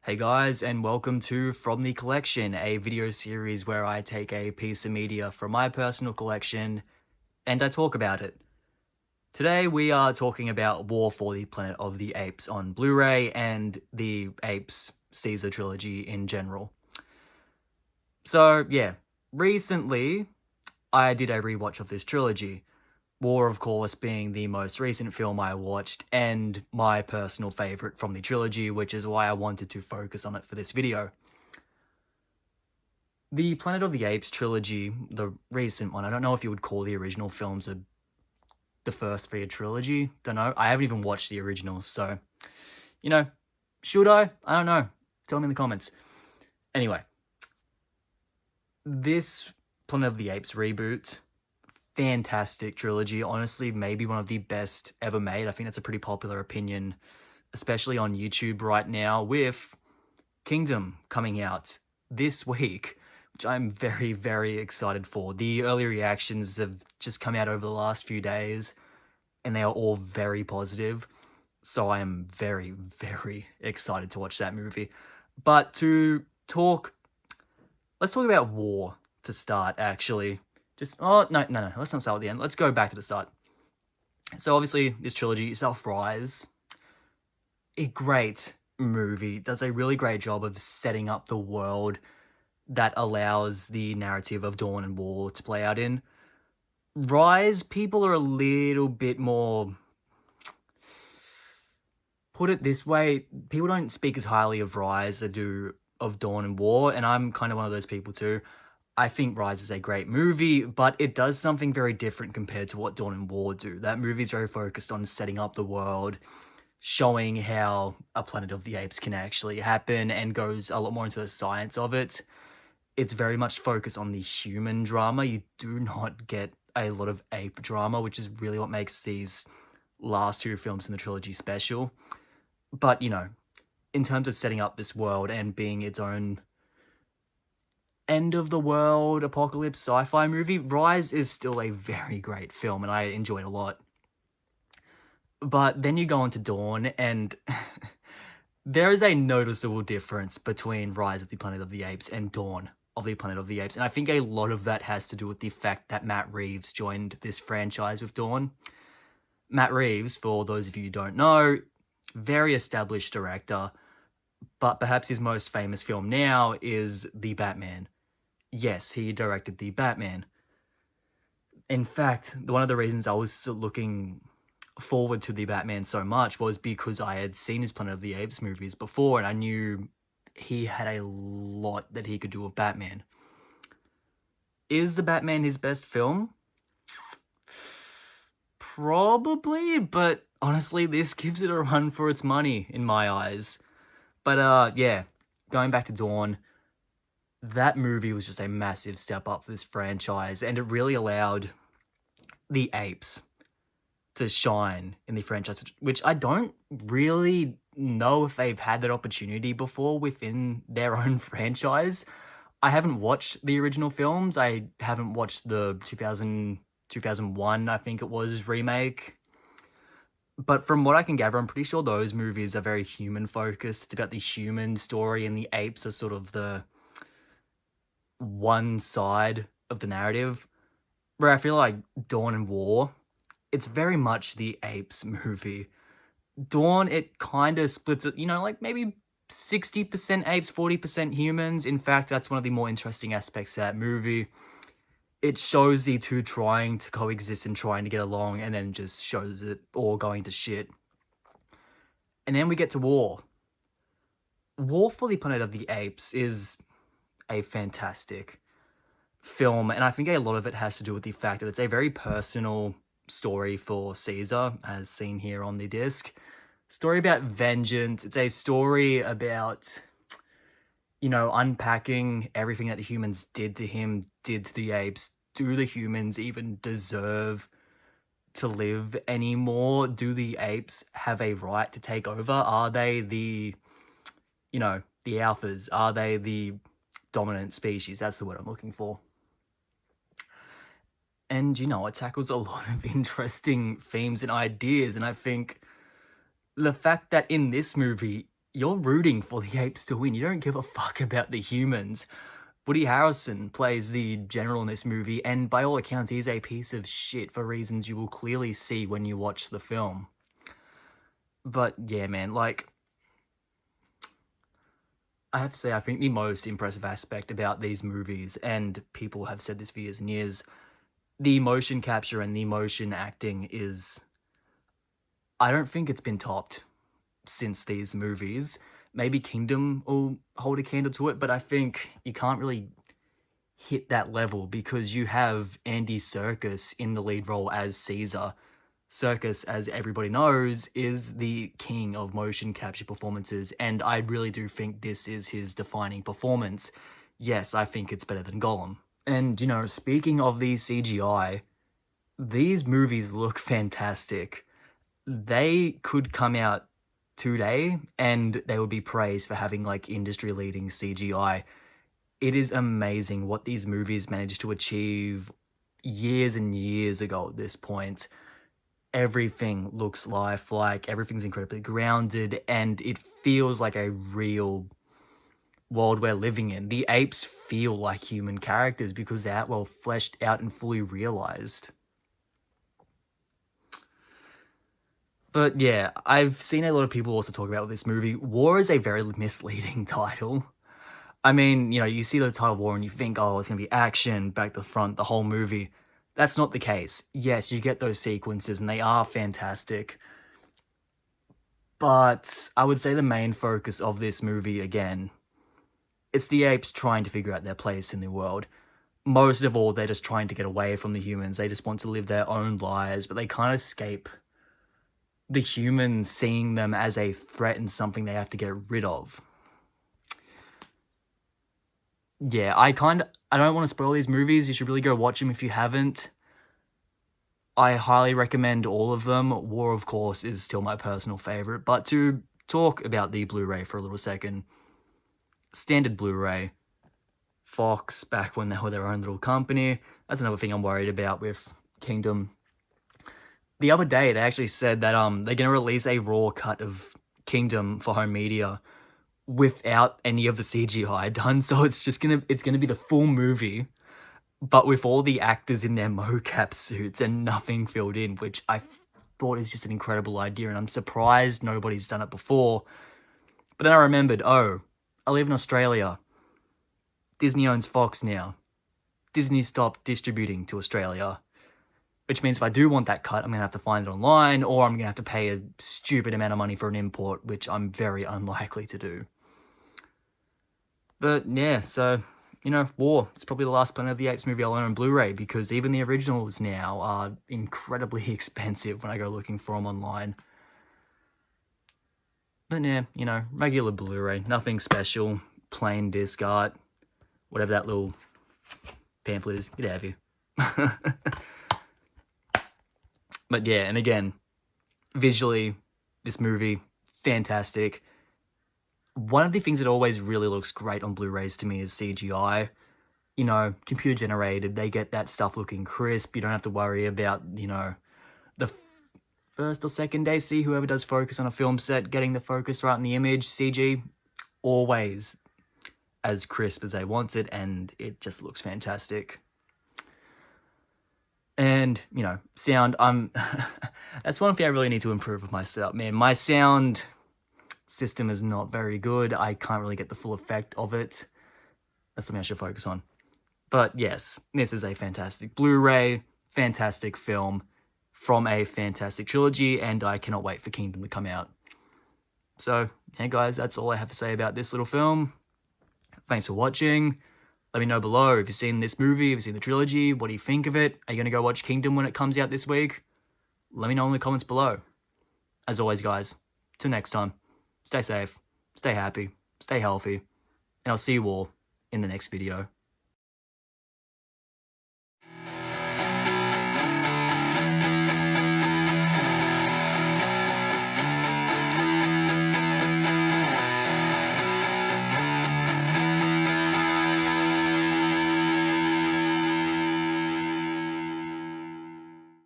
Hey guys, and welcome to From the Collection, a video series where I take a piece of media from my personal collection and I talk about it. Today we are talking about War for the Planet of the Apes on Blu-ray and the Apes Caesar trilogy in general. So yeah, recently I did a rewatch of this trilogy. War, of course, being the most recent film I watched and my personal favourite from the trilogy, which is why I wanted to focus on it for this video. The Planet of the Apes trilogy, the recent one, I don't know if you would call the original films the first three a trilogy. Don't know. I haven't even watched the originals, so, should I? I don't know. Tell me in the comments. Anyway, this Planet of the Apes reboot, fantastic trilogy. Honestly, maybe one of the best ever made. I think that's a pretty popular opinion, especially on YouTube right now, with Kingdom coming out this week, which I'm very, very excited for. The early reactions have just come out over the last few days, and they are all very positive. So I am very, very excited to watch that movie. But let's talk about War to start, actually. No, let's not start with the end. Let's go back to the start. So obviously, this trilogy is Rise. A great movie, does a really great job of setting up the world that allows the narrative of Dawn and War to play out in. Rise, people are a little bit more... Put it this way, people don't speak as highly of Rise as they do of Dawn and War, and I'm kind of one of those people too. I think Rise is a great movie, but it does something very different compared to what Dawn and War do. That movie is very focused on setting up the world, showing how a Planet of the Apes can actually happen, and goes a lot more into the science of it. It's very much focused on the human drama. You do not get a lot of ape drama, which is really what makes these last two films in the trilogy special. But, in terms of setting up this world and being its own end of the world apocalypse sci-fi movie, Rise is still a very great film and I enjoy it a lot. But then you go into Dawn and there is a noticeable difference between Rise of the Planet of the Apes and Dawn of the Planet of the Apes. And I think a lot of that has to do with the fact that Matt Reeves joined this franchise with Dawn. Matt Reeves, for those of you who don't know, very established director, but perhaps his most famous film now is The Batman. Yes, he directed The Batman. In fact, one of the reasons I was looking forward to The Batman so much was because I had seen his Planet of the Apes movies before, and I knew he had a lot that he could do with Batman. Is The Batman his best film? Probably, but honestly, this gives it a run for its money in my eyes. But yeah, going back to Dawn, that movie was just a massive step up for this franchise, and it really allowed the apes to shine in the franchise, which I don't really know if they've had that opportunity before within their own franchise. I haven't watched the original films. I haven't watched the 2001, I think it was, remake. But from what I can gather, I'm pretty sure those movies are very human-focused. It's about the human story, and the apes are sort of the one side of the narrative. Where I feel like Dawn and War, it's very much the apes movie. Dawn, it kind of splits it, like maybe 60% apes, 40% humans. In fact, that's one of the more interesting aspects of that movie. It shows the two trying to coexist and trying to get along, and then just shows it all going to shit. And then we get to War. War for the Planet of the Apes is a fantastic film, and I think a lot of it has to do with the fact that it's a very personal story for Caesar, as seen here on the disc. Story about vengeance. It's a story about, unpacking everything that the humans did to him, did to the apes. Do the humans even deserve to live anymore? Do the apes have a right to take over? Are they the alphas? Are they the dominant species? That's the word I'm looking for. And, it tackles a lot of interesting themes and ideas, and I think the fact that in this movie, you're rooting for the apes to win. You don't give a fuck about the humans. Woody Harrelson plays the general in this movie, and by all accounts, he's a piece of shit for reasons you will clearly see when you watch the film. But yeah, man, like, I have to say, I think the most impressive aspect about these movies, and people have said this for years and years, the motion capture and the motion acting is, I don't think it's been topped since these movies. Maybe Kingdom will hold a candle to it, but I think you can't really hit that level because you have Andy Serkis in the lead role as Caesar. Serkis, as everybody knows, is the king of motion capture performances, and I really do think this is his defining performance. Yes, I think it's better than Gollum. And, speaking of the CGI, these movies look fantastic. They could come out today and they would be praised for having like industry leading CGI. It is amazing what these movies managed to achieve years and years ago at this point. Everything looks lifelike, everything's incredibly grounded, and it feels like a real world we're living in. The apes feel like human characters because they're well fleshed out and fully realized. But yeah, I've seen a lot of people also talk about this movie. War is a very misleading title. I mean, you see the title War and you think, oh, it's going to be action, back to the front, the whole movie. That's not the case. Yes, you get those sequences and they are fantastic. But I would say the main focus of this movie, again, it's the apes trying to figure out their place in the world. Most of all, they're just trying to get away from the humans. They just want to live their own lives, but they can't escape the humans seeing them as a threat and something they have to get rid of. Yeah, I don't want to spoil these movies. You should really go watch them if you haven't. I highly recommend all of them. War, of course, is still my personal favorite. But to talk about the Blu-ray for a little second, standard Blu-ray, Fox, back when they were their own little company. That's another thing I'm worried about with Kingdom. The other day, they actually said that they're going to release a raw cut of Kingdom for home media without any of the CGI done, so it's gonna be the full movie, but with all the actors in their mocap suits and nothing filled in, which I thought is just an incredible idea, and I'm surprised nobody's done it before. But then I remembered, oh, I live in Australia. Disney owns Fox now. Disney stopped distributing to Australia, which means if I do want that cut, I'm gonna have to find it online, or I'm gonna have to pay a stupid amount of money for an import, which I'm very unlikely to do. But yeah, so, War. It's probably the last Planet of the Apes movie I'll own on Blu-ray, because even the originals now are incredibly expensive when I go looking for them online. But yeah, regular Blu-ray, nothing special, plain disc art, whatever that little pamphlet is, get out of here. But yeah, and again, visually, this movie, fantastic. One of the things that always really looks great on Blu-rays to me is CGI. Computer generated, they get that stuff looking crisp. You don't have to worry about, the first or second day, see whoever does focus on a film set, getting the focus right in the image. CG, always as crisp as they want it, and it just looks fantastic. And, sound, that's one thing I really need to improve with my setup, man. My sound system is not very good. I can't really get the full effect of it. That's something I should focus on. But yes, this is a fantastic Blu-ray, fantastic film from a fantastic trilogy, and I cannot wait for Kingdom to come out. So, yeah guys, that's all I have to say about this little film. Thanks for watching. Let me know below if you've seen this movie, if you've seen the trilogy, what do you think of it? Are you going to go watch Kingdom when it comes out this week? Let me know in the comments below. As always, guys, till next time. Stay safe, stay happy, stay healthy, and I'll see you all in the next video.